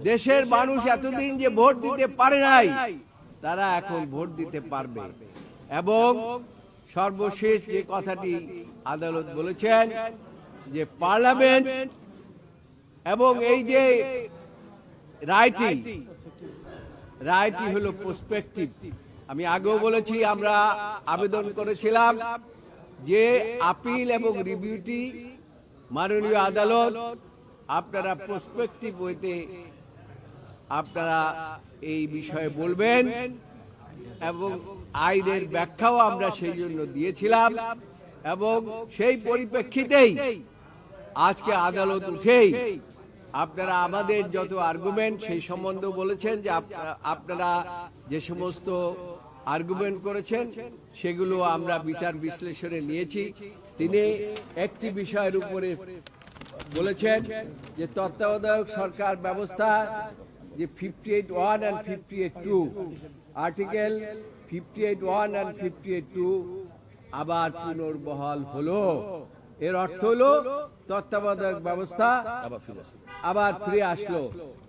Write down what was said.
দেশের মানুষ এতদিন যে ভোট দিতে পারে নাই, তারা এখন ভোট দিতে পারবে। এবং সর্বশেষ যে কথাটি আদালত বলেছেন যে পার্লামেন্ট এবং এই যে রায়টি হলো প্রসপেক্টিভ। আমি আগেও বলেছি, আমরা আবেদন করেছিলাম যে আপিল এবং রিভিউটি মাননীয় আদালত আপনারা প্রসপেক্টিভ ওয়েতে আপনারা এই বিষয়ে বলবেন, এবং আইনের ব্যাখ্যাও আমরা সেই জন্য দিয়েছিলাম। এবং সেই পরিপ্রেক্ষিতেই আজকে আদালত উঠেই আপনারা আমাদের যত আর্গুমেন্ট সেই সম্বন্ধে বলেছেন যে আপনারা যে সমস্ত আর্গুমেন্ট করেছেন সেগুলো আমরা বিচার বিশ্লেষণে নিয়েছি। তিনি একটি বিষয়ের উপরে বলেছেন যে তত্ত্বাবধায়ক সরকার ব্যবস্থা যে 58(1) and 58(2) আর্টিকেল 58(1) and 58(2) আবার পুনর্বহাল হলো। এর অর্থ হলো তত্ত্বাবধায়ক ব্যবস্থা আবার ফিরে আসলো।